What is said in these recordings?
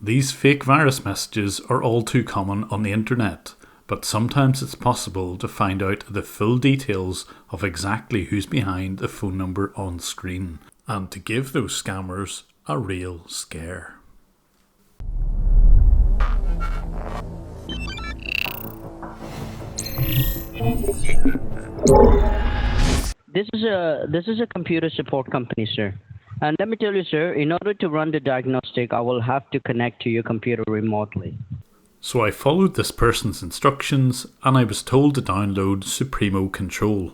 These fake virus messages are all too common on the internet, but sometimes it's possible to find out the full details of exactly who's behind the phone number on screen, and to give those scammers a real scare. This is a computer support company, sir. And let me tell you, sir, in order to run the diagnostic, I will have to connect to your computer remotely. So I followed this person's instructions and I was told to download Supremo Control.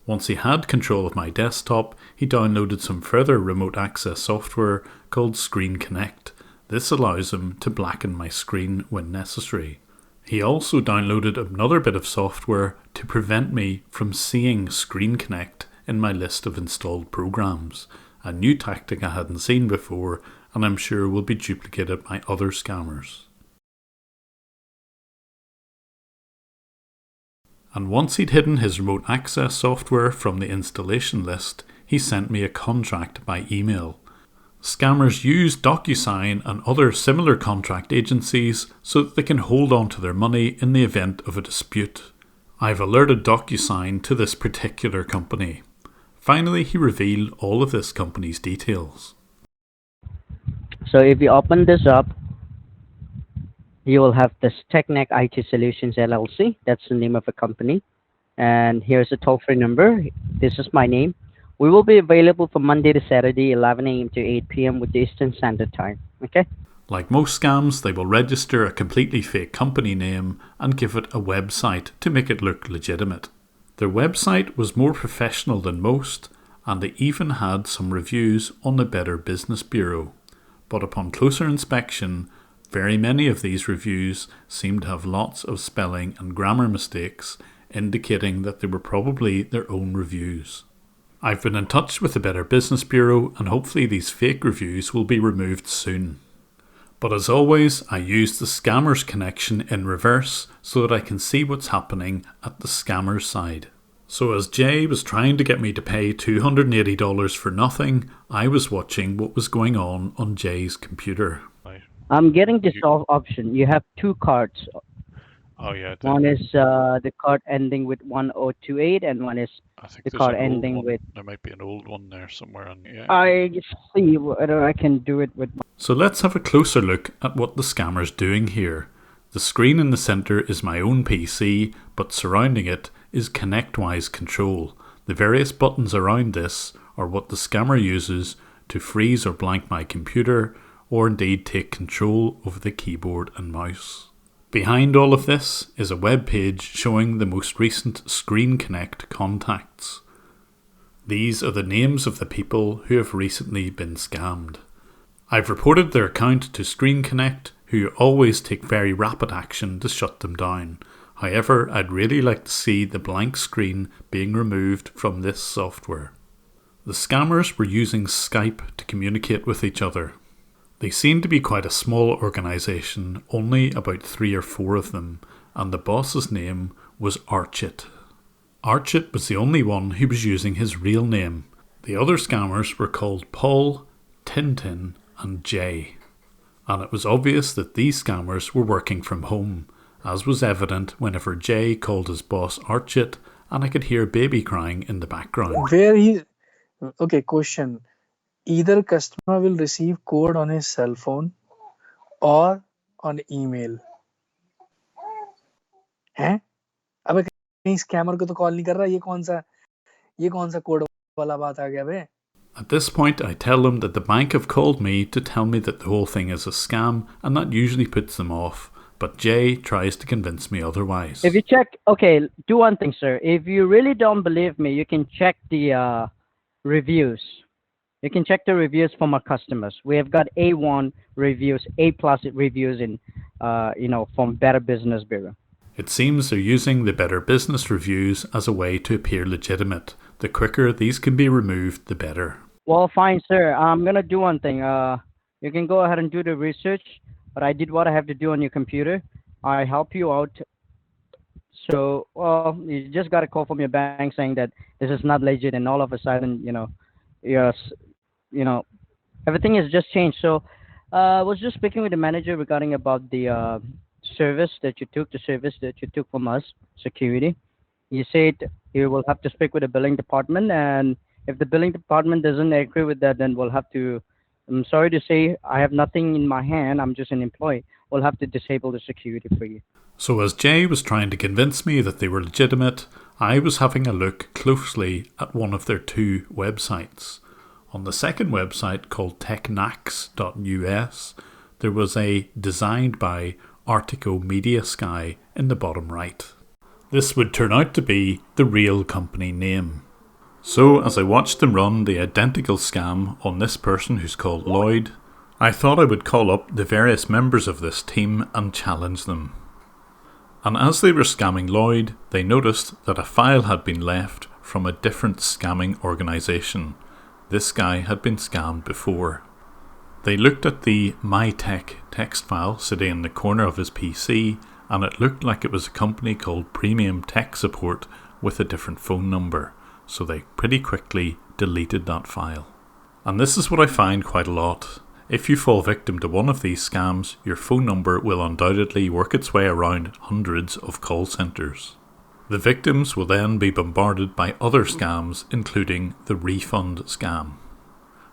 Once he had control of my desktop, he downloaded some further remote access software called Screen Connect. This allows him to blacken my screen when necessary. He also downloaded another bit of software to prevent me from seeing Screen Connect in my list of installed programs. A new tactic I hadn't seen before, and I'm sure will be duplicated by other scammers. And once he'd hidden his remote access software from the installation list, he sent me a contract by email. Scammers use DocuSign and other similar contract agencies so that they can hold on to their money in the event of a dispute. I've alerted DocuSign to this particular company. Finally, he revealed all of this company's details. So if you open this up, you will have this TechNet IT Solutions LLC. That's the name of a company. And here's a toll-free number. This is my name. We will be available from Monday to Saturday, 11 a.m. to 8 p.m. with the Eastern Standard Time. Okay? Like most scams, they will register a completely fake company name and give it a website to make it look legitimate. Their website was more professional than most, and they even had some reviews on the Better Business Bureau. But upon closer inspection, very many of these reviews seemed to have lots of spelling and grammar mistakes, indicating that they were probably their own reviews. I've been in touch with the Better Business Bureau, and hopefully these fake reviews will be removed soon. But as always, I use the scammer's connection in reverse so that I can see what's happening at the scammer's side. So as Jay was trying to get me to pay $280 for nothing, I was watching what was going on Jay's computer. Right. I'm getting this option. You have two cards. Oh yeah. One is the card ending with 1028, and one is I think the there's card an old ending one. with. There might be an old one there somewhere. And yeah. I see whether I can do it with. So let's have a closer look at what the scammer's doing here. The screen in the centre is my own PC, but surrounding it is ConnectWise control. The various buttons around this are what the scammer uses to freeze or blank my computer, or indeed take control over the keyboard and mouse. Behind all of this is a web page showing the most recent Screen Connect contacts. These are the names of the people who have recently been scammed. I've reported their account to Screen Connect, who always take very rapid action to shut them down. However, I'd really like to see the blank screen being removed from this software. The scammers were using Skype to communicate with each other. They seemed to be quite a small organisation, only about 3 or 4 of them, and the boss's name was Archit. Archit was the only one who was using his real name. The other scammers were called Paul, Tintin and Jay. And it was obvious that these scammers were working from home, as was evident whenever Jay called his boss Archit, and I could hear baby crying in the background. Okay, question. Either customer will receive code on his cell phone or on email. हैं? अबे कहीं scammer को तो call नहीं कर रहा, ये कौन सा कोड वाला बात आ गया बे? At this point, I tell them that the bank have called me to tell me that the whole thing is a scam, and that usually puts them off. But Jay tries to convince me otherwise. If you check, okay, do one thing, sir. If you really don't believe me, you can check the reviews. You can check the reviews from our customers. We have got A1 reviews, A+ reviews in, from Better Business Bureau. It seems they're using the Better Business reviews as a way to appear legitimate. The quicker these can be removed, the better. Well, fine, sir. I'm going to do one thing. You can go ahead and do the research, but I did what I have to do on your computer. I help you out. So, well, you just got a call from your bank saying that this is not legit, and all of a sudden, everything has just changed. So, I was just speaking with the manager regarding about the service that you took from us, security. You said you will have to speak with the billing department, and if the billing department doesn't agree with that, then we'll have to. I'm sorry to say, I have nothing in my hand. I'm just an employee. We'll have to disable the security for you. So as Jay was trying to convince me that they were legitimate, I was having a look closely at one of their two websites. On the second website, called technax.us, there was a designed by Artico Media Sky in the bottom right. This would turn out to be the real company name. So as I watched them run the identical scam on this person who's called Lloyd, I thought I would call up the various members of this team and challenge them. And as they were scamming Lloyd, they noticed that a file had been left from a different scamming organisation. This guy had been scammed before. They looked at the MyTech text file sitting in the corner of his PC, and it looked like it was a company called Premium Tech Support with a different phone number, so they pretty quickly deleted that file. And this is what I find quite a lot. If you fall victim to one of these scams, your phone number will undoubtedly work its way around hundreds of call centres. The victims will then be bombarded by other scams, including the refund scam.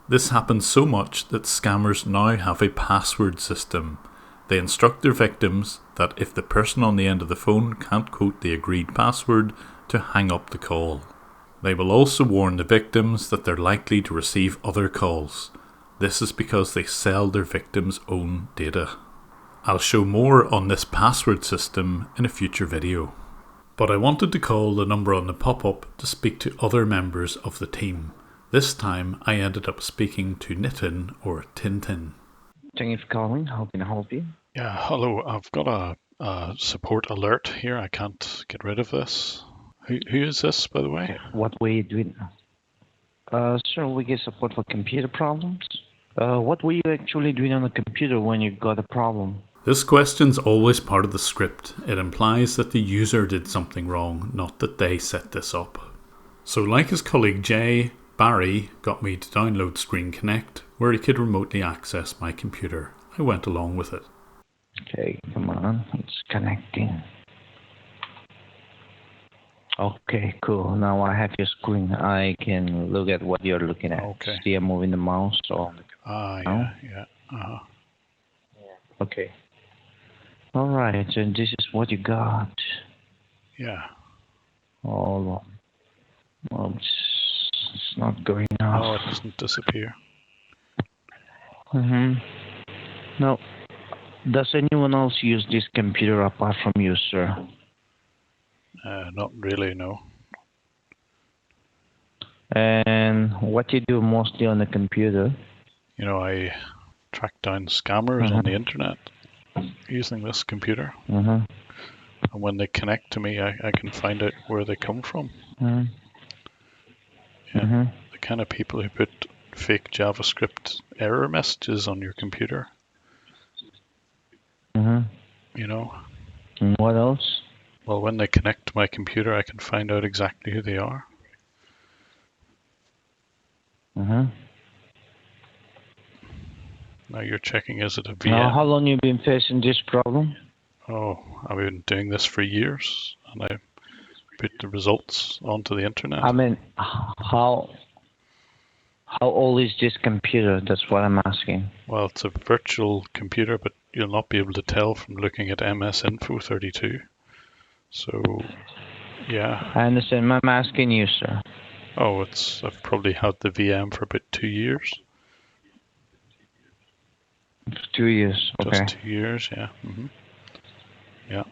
This happens so much that scammers now have a password system. They instruct their victims that if the person on the end of the phone can't quote the agreed password, to hang up the call. They will also warn the victims that they're likely to receive other calls. This is because they sell their victims' own data. I'll show more on this password system in a future video. But I wanted to call the number on the pop-up to speak to other members of the team. This time I ended up speaking to Nitin or Tintin. Thank you for calling. How can I help you? Yeah, hello. I've got a support alert here. I can't get rid of this. Who is this, by the way? What were you doing? Sir, we get support for computer problems. What were you actually doing on the computer when you got a problem? This question's always part of the script. It implies that the user did something wrong, not that they set this up. So like his colleague Jay, Barry got me to download Screen Connect, where he could remotely access my computer. I went along with it. Okay, come on. It's connecting. Okay, cool. Now I have your screen. I can look at what you're looking at. Okay. See, I'm moving the mouse on the Yeah. Uh-huh. Okay. All right, so this is what you got. Yeah. Oh, well, it's not going out. Oh, it doesn't disappear. No. Does anyone else use this computer apart from you, sir? Not really, no. And what you do mostly on the computer? You know, I track down scammers on the internet using this computer. And when they connect to me, I can find out where they come from. Yeah, the kind of people who put fake JavaScript error messages on your computer. You know? And what else? Well, when they connect to my computer, I can find out exactly who they are. Now you're checking, is it a VM? Now, how long you been facing this problem? Oh, I've been doing this for years, and I put the results onto the internet. I mean, how old is this computer? That's what I'm asking. Well, it's a virtual computer, but you'll not be able to tell from looking at MS Info 32. So, yeah. I understand. I'm asking you, sir. Oh, I've probably had the VM for about 2 years. 2 years, okay. Just 2 years, yeah. Yeah.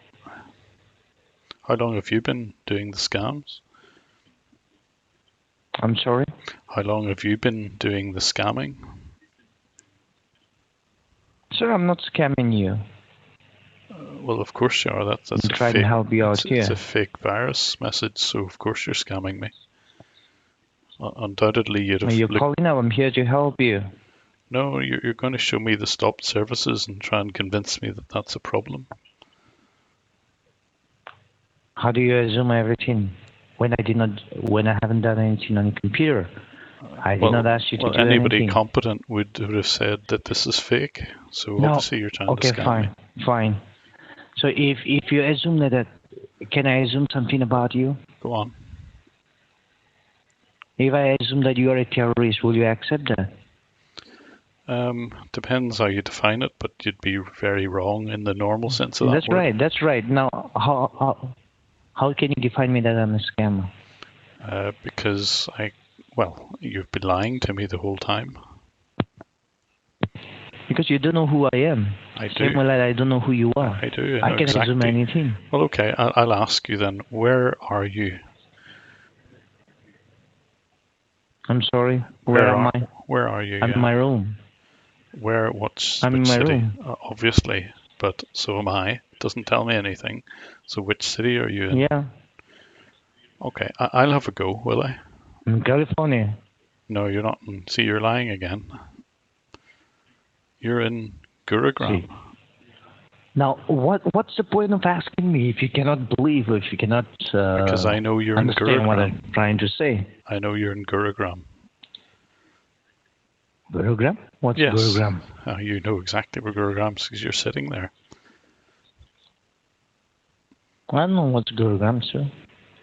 How long have you been doing the scams? I'm sorry? How long have you been doing the scamming? Sir, I'm not scamming you. Well, of course you are. That's I'm a trying fake, to help you out here. It's a fake virus message, so of course you're scamming me. Undoubtedly, you'd have. You're calling up. I'm here to help you. No, you're going to show me the stopped services and try and convince me that that's a problem. How do you assume everything when I haven't done anything on the computer? I did not ask you to do anybody anything. competent would have said that this is fake. So No. obviously you're trying to scam me. Fine. So if you assume that, can I assume something about you? Go on. If I assume that you are a terrorist, will you accept that? Depends how you define it, but you'd be very wrong in the normal sense of that word. That's right. Now, how can you define me that I'm a scammer? Because you've been lying to me the whole time. Because you don't know who I am. I do. Same way that I don't know who you are. I do. I can assume anything. Well, okay. I'll ask you then. Where are you? I'm sorry. Where am I? Where are you? I'm in my room. Where? I'm in my city? room. Obviously, but so am I. Doesn't tell me anything. So which city are you in? Yeah. Okay, I'll have a go, will I? In California. No, you're not. See, you're lying again. You're in Gurugram. See. Now, what's the point of asking me if you cannot believe, or if you cannot because I know you're understand in Gurugram. what I'm trying to say? I know you're in Gurugram. Gurugram? What's yes. Gurugram? You know exactly where Gurugram is because you're sitting there. I don't know what's Gurugram, sir.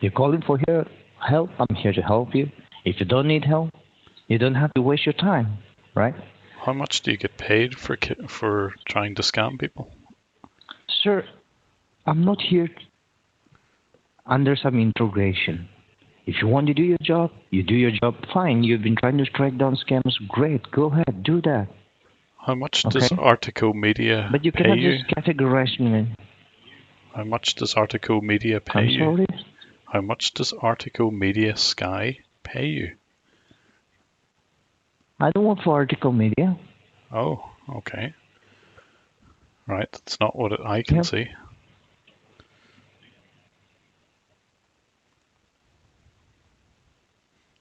You're calling for help. I'm here to help you. If you don't need help, you don't have to waste your time, right? How much do you get paid for trying to scam people? Sir, I'm not here under some interrogation. If you want to do your job, you do your job, fine. You've been trying to track down scammers, great. Go ahead, do that. How much does Artico Media But you pay cannot you? just categorize me. How much does Artico Media pay you? I'm sorry? How much does Artico Media Sky pay you? I don't work for Artico Media. Oh, okay. Right, that's not what I can see.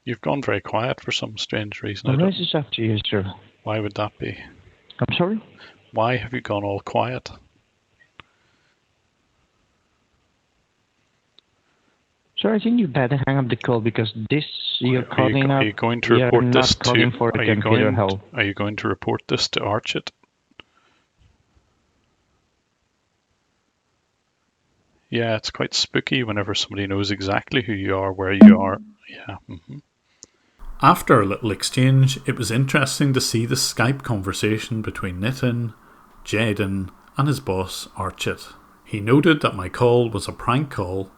You've gone very quiet for some strange reason. The rest is up to you, sir. Why would that be? I'm sorry? Why have you gone all quiet? Sir, I think you better hang up the call because you're calling up. Are you going to report this to? Are you going to report this to Archit? Yeah, it's quite spooky whenever somebody knows exactly who you are, where you are. Yeah. Mm-hmm. After a little exchange, it was interesting to see the Skype conversation between Nitin, Jaden, and his boss, Archit. He noted that my call was a prank call,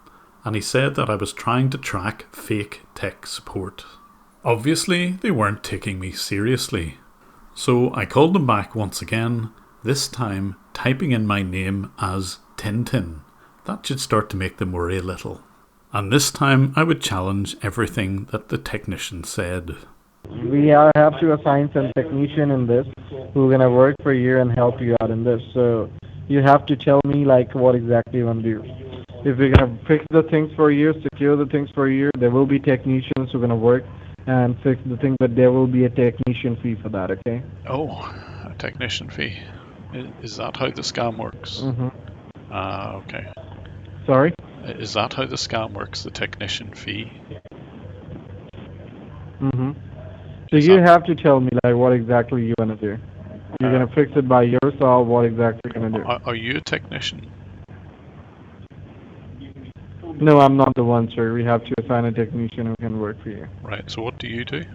and he said that I was trying to track fake tech support. Obviously, they weren't taking me seriously. So I called them back once again, this time typing in my name as Tintin. That should start to make them worry a little. And this time I would challenge everything that the technician said. We have to assign some technician in this who are going to work for you and help you out in this. So you have to tell me what exactly you want to do. If we're going to fix the things for you, secure the things for you, there will be technicians who are going to work and fix the thing, but there will be a technician fee for that, okay? Oh, a technician fee. Is that how the scam works? Mm-hmm. Okay. Sorry? Is that how the scam works, the technician fee? Mm-hmm. So you have to tell me what exactly you want to do. You're going to fix it by yourself, what exactly you're going to do. Are you a technician? No, I'm not the one, sir. We have to assign a technician who can work for you. Right, so what do you do?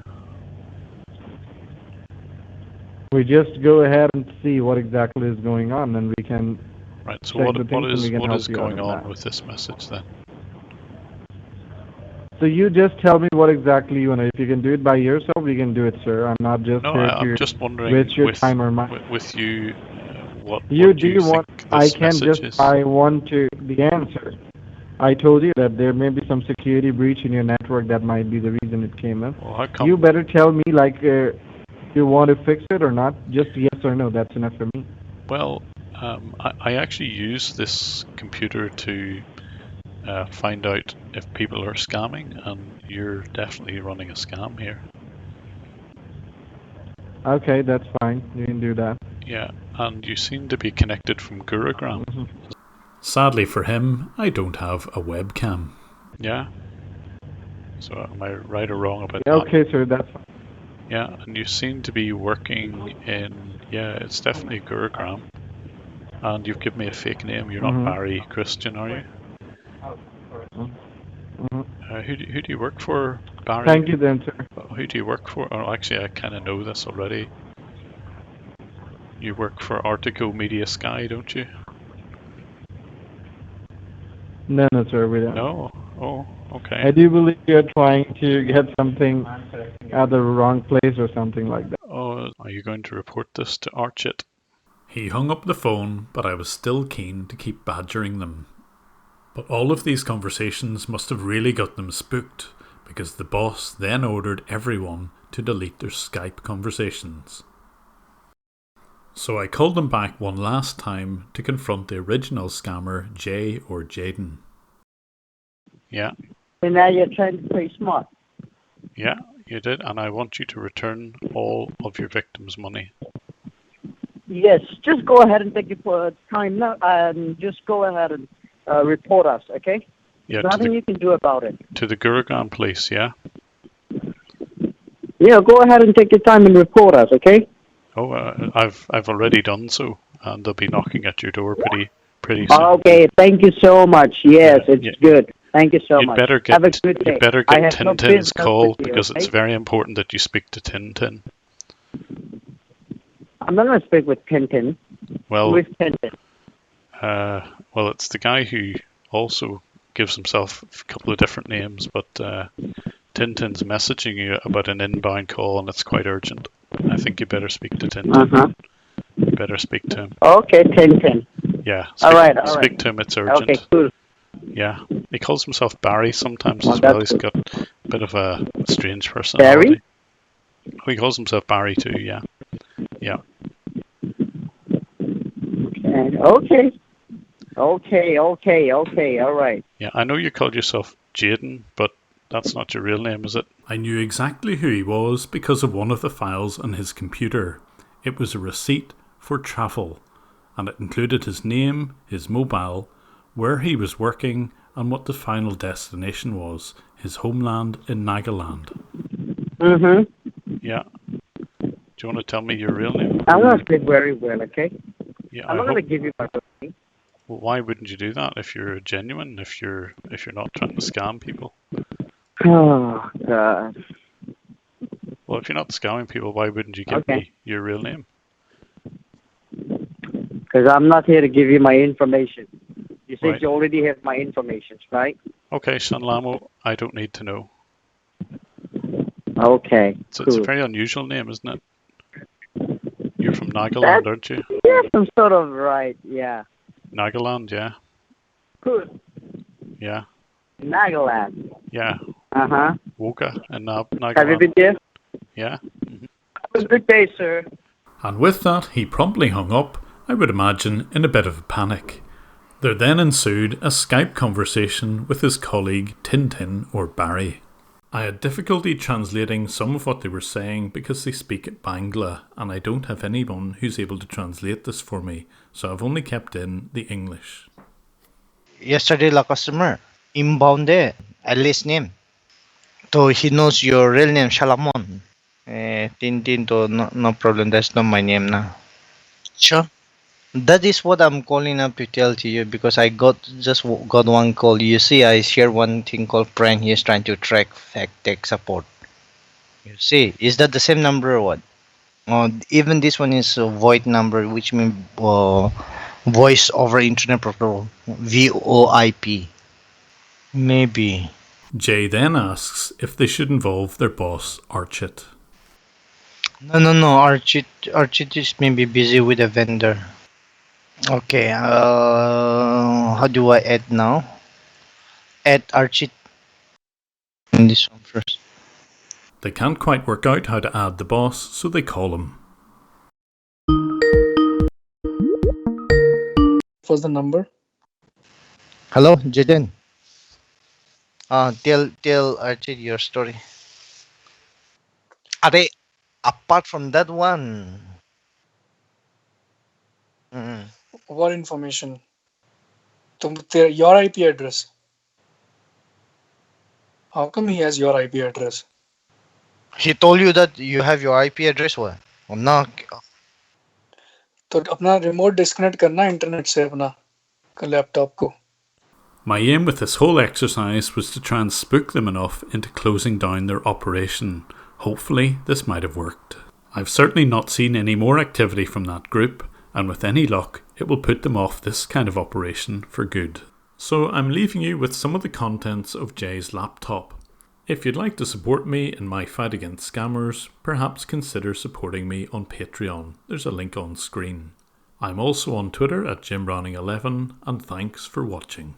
We just go ahead and see what exactly is going on, and we can... Right, so what is going on with this message then? So you just tell me what exactly you want to. If you can do it by yourself, you can do it, sir. I'm not just here I'm just wondering waste your time or mine. With you, what you do you want? think I this can message just. is? I want to the answer. I told you that there may be some security breach in your network that might be the reason it came in. Well, how come? You better tell me you want to fix it or not. Just yes or no. That's enough for me. Well, I actually use this computer to find out if people are scamming, and you're definitely running a scam here. Okay, that's fine. You can do that. Yeah, and you seem to be connected from Gurugram. Mm-hmm. Sadly for him, I don't have a webcam. Yeah. So am I right or wrong about that? Okay, sir, that's fine. Yeah, and you seem to be working in, yeah, it's definitely Gurugram. And you've given me a fake name. You're not Barry Christian, are you? Who do you work for, Barry? Thank you then, sir. Who do you work for? Oh, actually, I kind of know this already. You work for Artico Media Sky, don't you? No, sir, we don't. No? Oh, okay. I do believe you're trying to get something at the wrong place or something like that. Oh, are you going to report this to Archit? He hung up the phone, but I was still keen to keep badgering them. But all of these conversations must have really got them spooked, because the boss then ordered everyone to delete their Skype conversations. So I called them back one last time to confront the original scammer, Jay or Jaden. Yeah. And now you're trying to play smart. Yeah, you did, and I want you to return all of your victims' money. Yes, just go ahead and take your time now, and just go ahead and report us, okay? Yeah, Nothing you can do about it. To the Gurugram police, yeah? Yeah, go ahead and take your time and report us, okay? Oh, I've already done so, and they'll be knocking at your door pretty soon. Okay, thank you so much. Yes, it's good. Thank you so much. Have a good day. You better get Tintin's call, because it's very important that you speak to Tintin. I'm not going to speak with Tintin. Well, with Tintin. Well, it's the guy who also gives himself a couple of different names, but Tintin's messaging you about an inbound call, and it's quite urgent. I think you better speak to Tintin. You better speak to him. Okay, Tintin. Yeah. Speak to him. It's urgent. Okay, cool. Yeah. He calls himself Barry sometimes as well. He's got a bit of a strange personality. Barry? Oh, he calls himself Barry too. Yeah. Yeah. Okay. All right. Yeah, I know you called yourself Jaden, but that's not your real name, is it? I knew exactly who he was because of one of the files on his computer. It was a receipt for travel, and it included his name, his mobile, where he was working, and what the final destination was, his homeland in Nagaland. Yeah. Do you want to tell me your real name? I'm going to speak very well, okay? Yeah, I'm not going to give you my name. Well, why wouldn't you do that if you're genuine, if you're not trying to scam people? Oh, God. Well, if you're not scamming people, why wouldn't you give me your real name? Because I'm not here to give you my information. You said you already have my information, right? Okay, Shanlamo, I don't need to know. Okay, So cool. It's a very unusual name, isn't it? You're from Nagaland, aren't you? Yeah, I'm sort of right, yeah. Nagaland, yeah. Cool. Yeah. Nagaland. Yeah. Woka and Nagaland. Have you been there? Yeah. Have a good day, sir. And with that, he promptly hung up, I would imagine, in a bit of a panic. There then ensued a Skype conversation with his colleague Tintin or Barry. I had difficulty translating some of what they were saying because they speak Bangla, and I don't have anyone who's able to translate this for me, so I've only kept in the English. Yesterday, the customer inbound Alice name. So he knows your real name, Shalamon. Tintin, to no problem. That's not my name now. Sure. That is what I'm calling up to tell to you, because I just got one call. You see, I share one thing called prank. He is trying to track fact tech support. You see, is that the same number or what? Even this one is a void number, which means voice over internet protocol, VoIP. Maybe. Jay then asks if they should involve their boss, Archit. No. Archit is maybe busy with a vendor. Okay, how do I add now? Add Archit in this one first. They can't quite work out how to add the boss, so they call him. What's the number? Hello, Jaden. Tell Archit your story. Apart from that one. What information? Your IP address. How come he has your IP address? He told you that you have your IP address what? ना तो अपना remote disconnect करना internet से अपना laptop को. My aim with this whole exercise was to try and spook them enough into closing down their operation. Hopefully, this might have worked. I've certainly not seen any more activity from that group, and with any luck, it will put them off this kind of operation for good. So I'm leaving you with some of the contents of Jay's laptop. If you'd like to support me in my fight against scammers, perhaps consider supporting me on Patreon. There's a link on screen. I'm also on Twitter at JimBrowning11, and thanks for watching.